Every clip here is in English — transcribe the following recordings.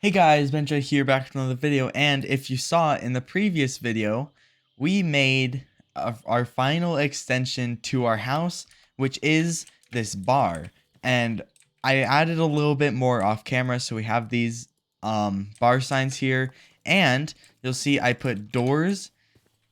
Hey guys, Benja here back with another video, and if you saw in the previous video, we made our final extension to our house, which is this bar. And I added a little bit more off camera, so we have these bar signs here, and you'll see I put doors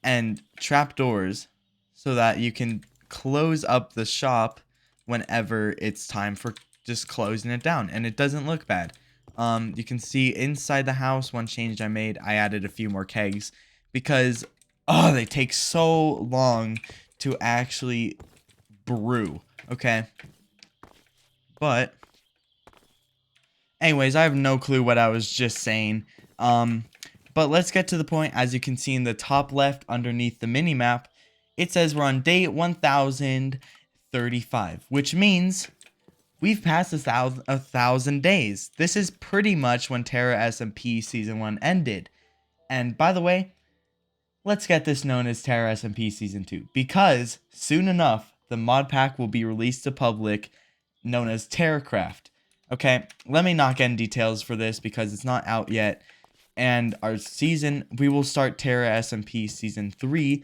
and trap doors so that you can close up the shop whenever it's time for just closing it down, and it doesn't look bad. You can see inside the house, one change I made, I added a few more kegs because they take so long to actually brew. Okay, but anyways, I have no clue what I was just saying. But let's get to the point. As you can see in the top left underneath the mini map, it says we're on day 1035, which means we've passed a thousand days. This is pretty much when TerraSMP Season 1 ended. And by the way, let's get this known as TerraSMP Season 2, because soon enough, the mod pack will be released to public known as TerraCraft. Okay, let me not get in details for this because it's not out yet. And our season, we will start TerraSMP Season 3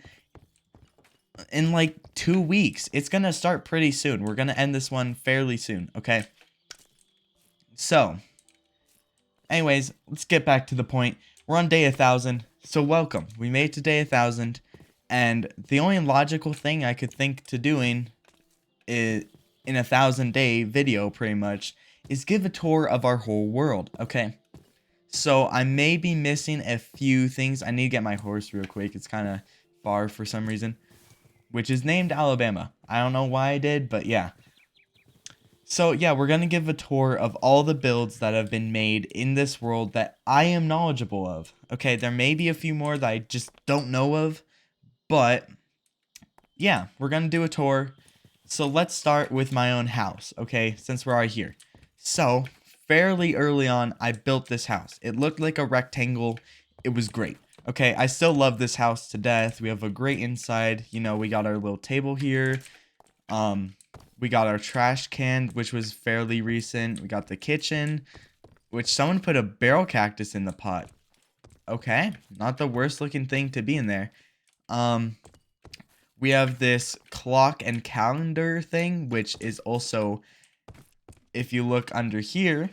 in like 2 weeks. It's gonna start pretty soon. We're gonna end this one fairly soon, okay? So, anyways, let's get back to the point. We're on day 1000, so welcome. We made it to day 1000, and the only logical thing I could think to doing is, in a 1000-day video pretty much, is give a tour of our whole world, okay? So I may be missing a few things. I need to get my horse real quick. It's kind of far for some reason, which is named Alabama. I don't know why I did, but yeah. So yeah, we're going to give a tour of all the builds that have been made in this world that I am knowledgeable of. Okay, there may be a few more that I just don't know of, but yeah, we're going to do a tour. So let's start with my own house, okay, since we're right here. So, fairly early on, I built this house. It looked like a rectangle. It was great. Okay, I still love this house to death. We have a great inside. You know, we got our little table here. We got our trash can, which was fairly recent. We got the kitchen, which someone put a barrel cactus in the pot. Okay, not the worst looking thing to be in there. We have this clock and calendar thing, which is also, if you look under here,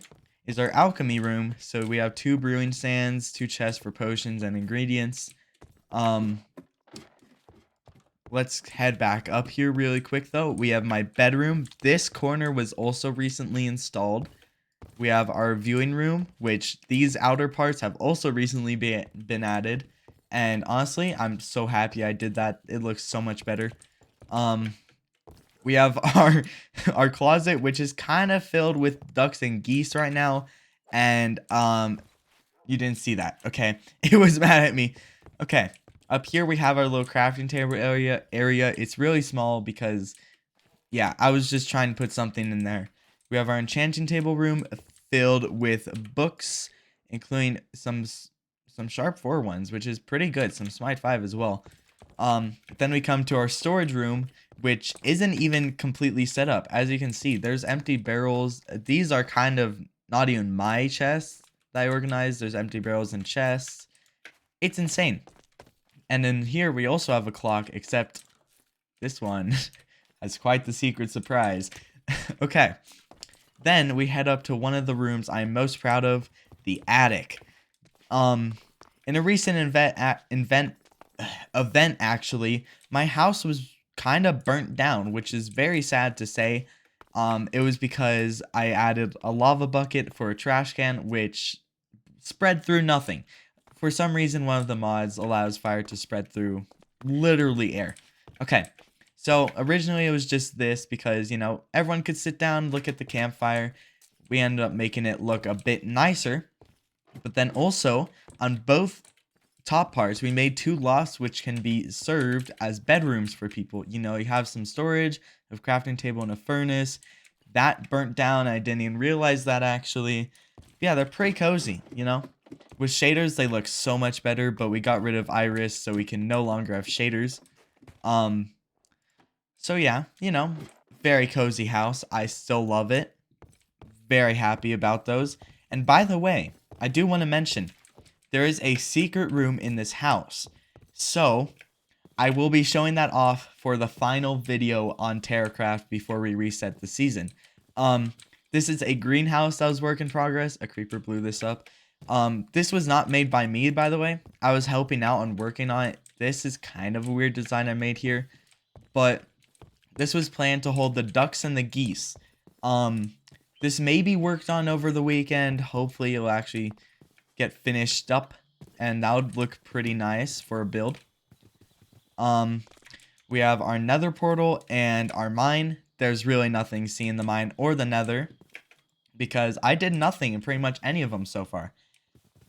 is our alchemy room. So we have 2 brewing stands, 2 chests for potions and ingredients. Let's head back up here really quick though. We have my bedroom. This corner was also recently installed. We have our viewing room, which these outer parts have also recently been added. And honestly, I'm so happy I did that. It looks so much better. We have our closet, which is kind of filled with ducks and geese right now. And you didn't see that, okay? It was mad at me. Okay, up here we have our little crafting table area. It's really small because, yeah, I was just trying to put something in there. We have our enchanting table room filled with books, including some Sharp 4 ones, which is pretty good. Some Smite 5 as well. Then we come to our storage room, which isn't even completely set up. As you can see, there's empty barrels. These are kind of not even my chests that I organized. There's empty barrels and chests. It's insane. And in here, we also have a clock, except this one has quite the secret surprise. Okay. Then we head up to one of the rooms I'm most proud of, the attic. In a recent event actually, my house was kind of burnt down, which is very sad to say. It was because I added a lava bucket for a trash can, which spread through nothing. For some reason, one of the mods allows fire to spread through literally air. Okay, so originally it was just this because, you know, everyone could sit down, look at the campfire. We ended up making it look a bit nicer. But then also, on both top parts, we made 2 lofts which can be served as bedrooms for people. You know, you have some storage, a crafting table, and a furnace. That burnt down. I didn't even realize that, actually. Yeah, they're pretty cozy, you know? With shaders, they look so much better, but we got rid of iris, so we can no longer have shaders. So yeah, you know, very cozy house. I still love it. Very happy about those. And by the way, I do want to mention there is a secret room in this house. So I will be showing that off for the final video on TerraCraft before we reset the season. This is a greenhouse that was work in progress. A creeper blew this up. This was not made by me, by the way. I was helping out and working on it. This is kind of a weird design I made here, but this was planned to hold the ducks and the geese. This may be worked on over the weekend. Hopefully it'll actually get finished up, and that would look pretty nice for a build. We have our nether portal and our mine. There's really nothing seen in the mine or the nether because I did nothing in pretty much any of them so far.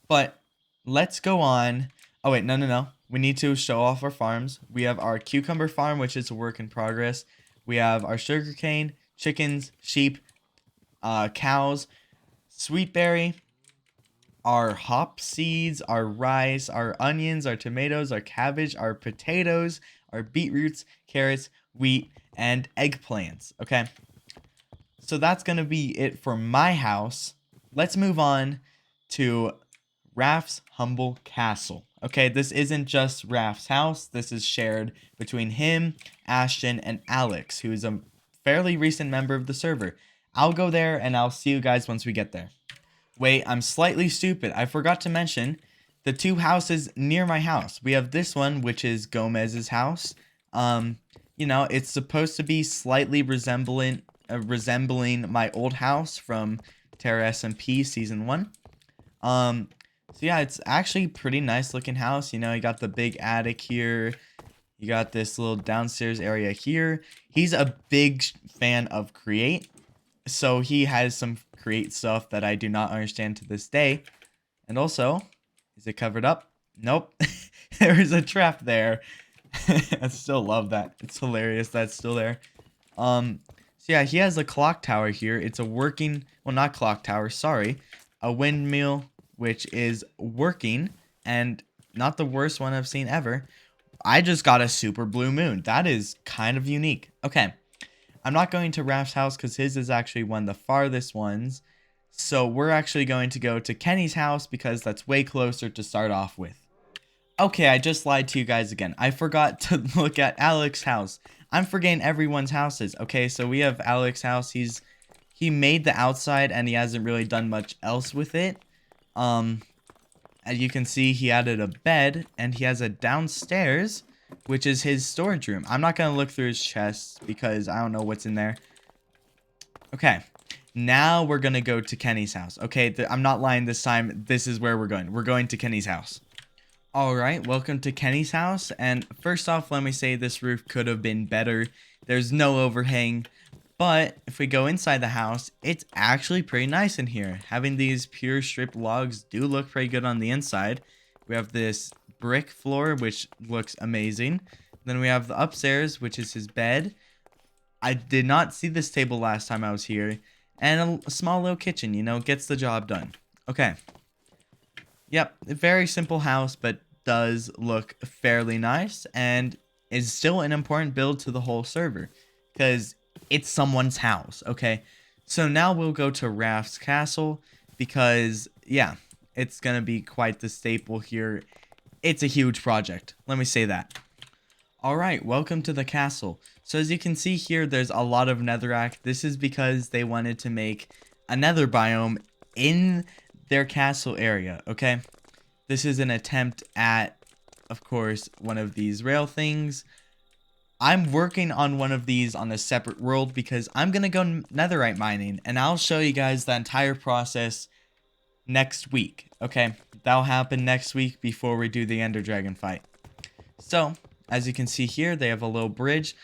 But let's go on. Oh wait, no. We need to show off our farms. We have our cucumber farm, which is a work in progress. We have our sugarcane, chickens, sheep, cows, sweetberry, our hop seeds, our rice, our onions, our tomatoes, our cabbage, our potatoes, our beetroots, carrots, wheat, and eggplants. Okay, so that's going to be it for my house. Let's move on to Raph's humble castle. Okay, this isn't just Raph's house. This is shared between him, Ashton, and Alex, who is a fairly recent member of the server. I'll go there and I'll see you guys once we get there. Wait, I'm slightly stupid. I forgot to mention the two houses near my house. We have this one, which is Gomez's house. You know, it's supposed to be slightly resembling my old house from TerraSMP Season 1. So yeah, it's actually pretty nice looking house. You know, you got the big attic here. You got this little downstairs area here. He's a big fan of Create. So he has some Create stuff that I do not understand to this day. And also, is it covered up? Nope. There is a trap there. I still love that. It's hilarious that's still there. So yeah, he has a clock tower here. It's a working, well, not clock tower, sorry. A windmill, which is working, and not the worst one I've seen ever. I just got a super blue moon. That is kind of unique. Okay. I'm not going to Raph's house because his is actually one of the farthest ones. So we're actually going to go to Kenny's house because that's way closer to start off with. Okay, I just lied to you guys again. I forgot to look at Alex's house. I'm forgetting everyone's houses. Okay, so we have Alex's house. He made the outside and he hasn't really done much else with it. As you can see, he added a bed and he has a downstairs, which is his storage room. I'm not going to look through his chests because I don't know what's in there. Okay, now we're going to go to Kenny's house. Okay, I'm not lying this time. This is where we're going. We're going to Kenny's house. Alright, welcome to Kenny's house. And first off, let me say this roof could have been better. There's no overhang. But if we go inside the house, it's actually pretty nice in here. Having these pure stripped logs do look pretty good on the inside. We have this brick floor, which looks amazing. Then we have the upstairs, which is his bed. I did not see this table last time I was here. And a small little kitchen, you know, gets the job done. Okay. Yep, a very simple house, but does look fairly nice. And is still an important build to the whole server. Because it's someone's house, okay? So now we'll go to Raph's castle. Because, yeah, it's going to be quite the staple here. It's a huge project. Let me say that. Alright, welcome to the castle. So as you can see here, there's a lot of netherrack. This is because they wanted to make a nether biome in their castle area, okay? This is an attempt at, of course, one of these rail things. I'm working on one of these on a separate world because I'm going to go netherite mining. And I'll show you guys the entire process next week, okay? That'll happen next week before we do the Ender Dragon fight. So, as you can see here, they have a little bridge.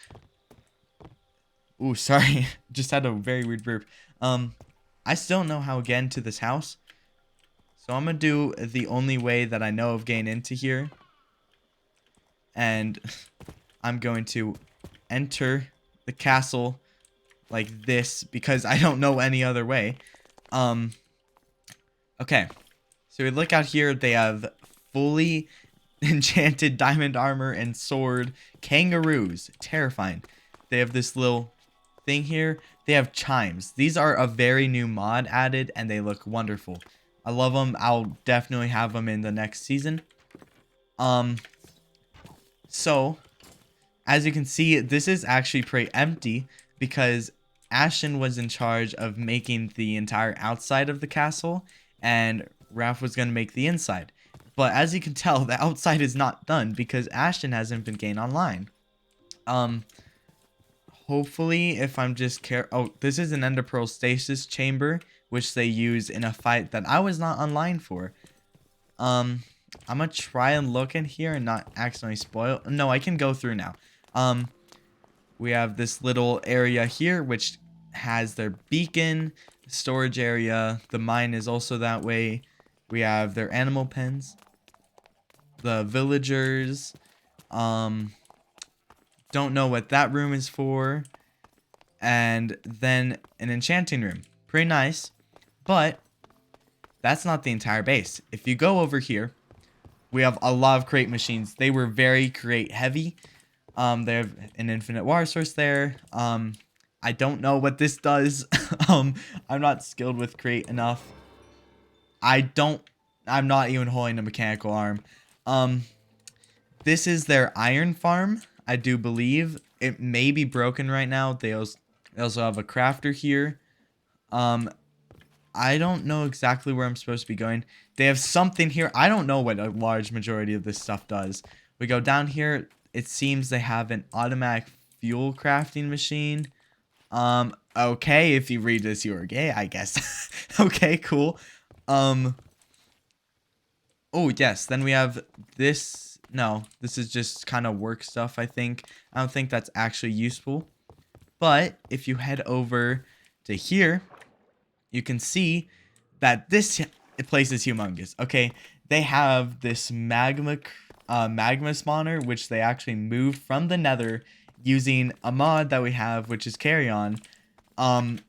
Ooh, sorry. Just had a very weird burp. I still don't know how to get into this house. So I'm going to do the only way that I know of getting into here. And I'm going to enter the castle like this because I don't know any other way. Okay. So we look out here. They have fully enchanted diamond armor and sword. Kangaroos. Terrifying. They have this little thing here. They have chimes. These are a very new mod added and they look wonderful. I love them. I'll definitely have them in the next season. Um, so as you can see, this is actually pretty empty because Ashton was in charge of making the entire outside of the castle, and Ralph was going to make the inside. But as you can tell, the outside is not done because Ashton hasn't been gained online. Um, Hopefully, if I'm just oh, this is an Ender Pearl stasis chamber, which they use in a fight that I was not online for. I'm gonna try and look in here and not accidentally spoil. No, I can go through now. We have this little area here, which has their beacon, storage area. The mine is also that way. We have their animal pens, the villagers. Don't know what that room is for. And then an enchanting room. Pretty nice. But that's not the entire base. If you go over here, we have a lot of crate machines. They were very crate heavy. They have an infinite water source there. I don't know what this does. I'm not skilled with crate enough. I'm not even holding a mechanical arm. This is their iron farm, I do believe. It may be broken right now. They also have a crafter here. I don't know exactly where I'm supposed to be going. They have something here. I don't know what a large majority of this stuff does. We go down here. It seems they have an automatic fuel crafting machine. Okay, if you read this, you are gay, I guess. Okay, cool. Oh, yes, then we have this. No, this is just kind of work stuff, I think. I don't think that's actually useful. But if you head over to here, you can see that this place is humongous. Okay, they have this magma spawner, which they actually moved from the nether using a mod that we have, which is carry on. And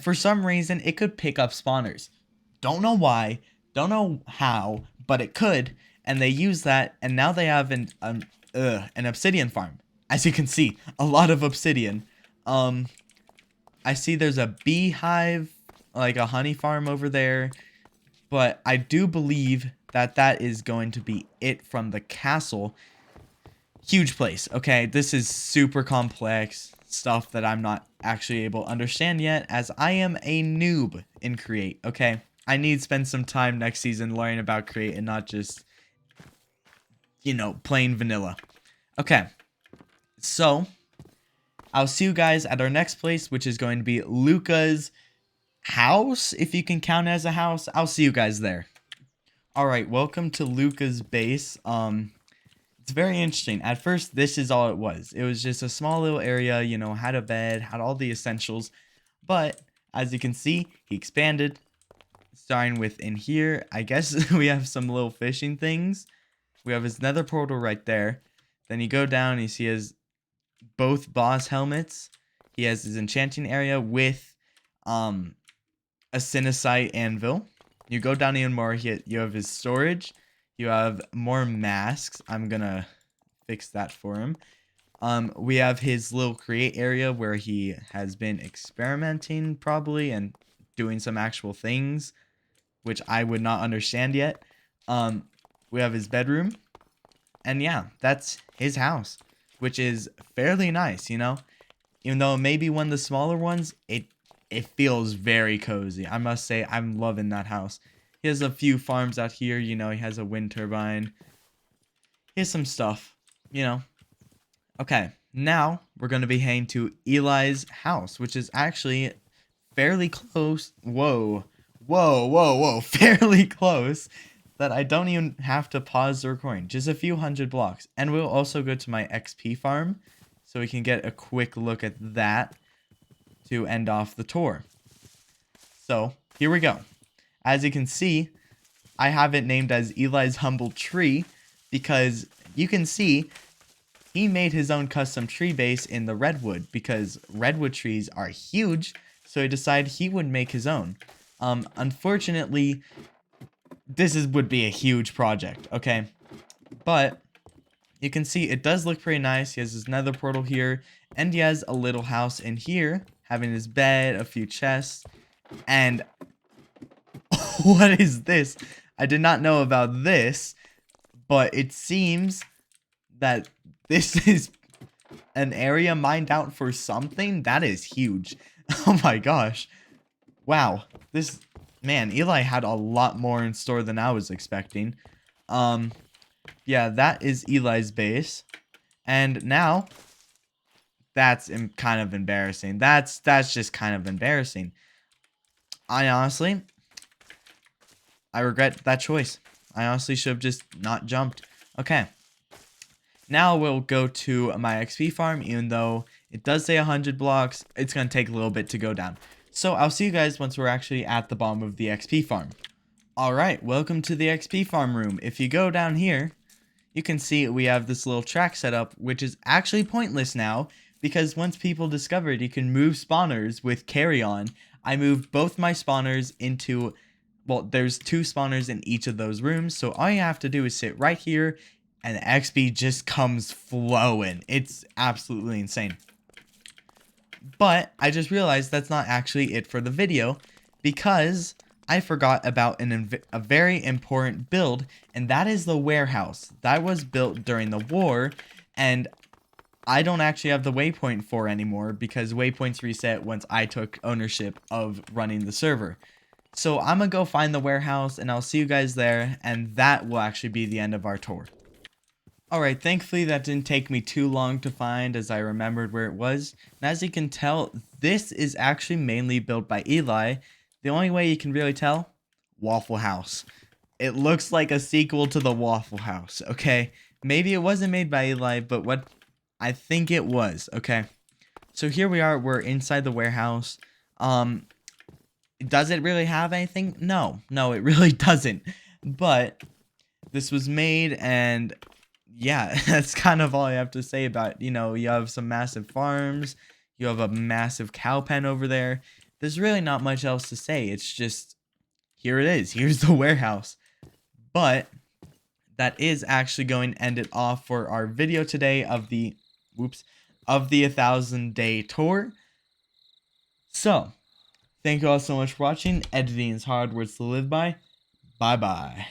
for some reason, it could pick up spawners. Don't know why, don't know how, but it could. And they use that, and now they have an obsidian farm. As you can see, a lot of obsidian. I see there's a beehive, like a honey farm over there. But I do believe that that is going to be it from the castle. Huge place. Okay, this is super complex stuff that I'm not actually able to understand yet, as I am a noob in Create. Okay, I need to spend some time next season learning about Create and not just, you know, plain vanilla. Okay, so I'll see you guys at our next place, which is going to be Luca's house, if you can count it as a house. I'll see you guys there. All right, welcome to Luca's base. It's very interesting. At first, this is all it was. It was just a small little area, you know, had a bed, had all the essentials. But as you can see, he expanded, starting with in here. I guess we have some little fishing things. We have his nether portal right there. Then you go down and you see his both boss helmets. He has his enchanting area with a Sinusite anvil. You go down even more, you have his storage. You have more masks. I'm gonna fix that for him. We have his little create area where he has been experimenting probably and doing some actual things, which I would not understand yet. We have his bedroom. And yeah, that's his house, which is fairly nice, you know? Even though it may be one of the smaller ones, it feels very cozy. I must say, I'm loving that house. He has a few farms out here, you know, he has a wind turbine. He has some stuff, you know. Okay, now we're going to be heading to Eli's house, which is actually fairly close. Whoa, whoa, whoa, whoa, fairly close that I don't even have to pause the recording. Just a few hundred blocks. And we'll also go to my XP farm so we can get a quick look at that to end off the tour. So here we go. As you can see, I have it named as Eli's Humble Tree because you can see he made his own custom tree base in the redwood because redwood trees are huge, so he decided he would make his own. Unfortunately, this would be a huge project, okay? But you can see it does look pretty nice. He has his nether portal here, and he has a little house in here, having his bed, a few chests, and What is this? I did not know about this, but it seems that this is an area mined out for something. That is huge. Oh my gosh. Wow. This, man, Eli had a lot more in store than I was expecting. Yeah, that is Eli's base. And now that's kind of embarrassing. That's just kind of embarrassing. I regret that choice. I honestly should have just not jumped. Okay. Now we'll go to my XP farm, even though it does say 100 blocks. It's going to take a little bit to go down. So I'll see you guys once we're actually at the bottom of the XP farm. Alright, welcome to the XP farm room. If you go down here, you can see we have this little track set up, which is actually pointless now, because once people discovered you can move spawners with carry on, I moved both my spawners into, well, there's 2 spawners in each of those rooms, so all you have to do is sit right here, and the XP just comes flowing. It's absolutely insane. But I just realized that's not actually it for the video, because I forgot about a very important build, and that is the warehouse. That was built during the war, and I don't actually have the waypoint for anymore because waypoints reset once I took ownership of running the server. So I'm gonna go find the warehouse, and I'll see you guys there, and that will actually be the end of our tour. Alright, thankfully that didn't take me too long to find, as I remembered where it was. And as you can tell, this is actually mainly built by Eli. The only way you can really tell, Waffle House. It looks like a sequel to the Waffle House, okay? Maybe it wasn't made by Eli, but what I think it was, okay? So here we are, we're inside the warehouse. Does it really have anything? No, it really doesn't. But this was made, and yeah, that's kind of all I have to say about it. You know, you have some massive farms, you have a massive cow pen over there. There's really not much else to say. It's just, here it is. Here's the warehouse. But that is actually going to end it off for our video today of the, of the 1,000-day tour. So, thank you all so much for watching. Editing is hard words to live by. Bye-bye.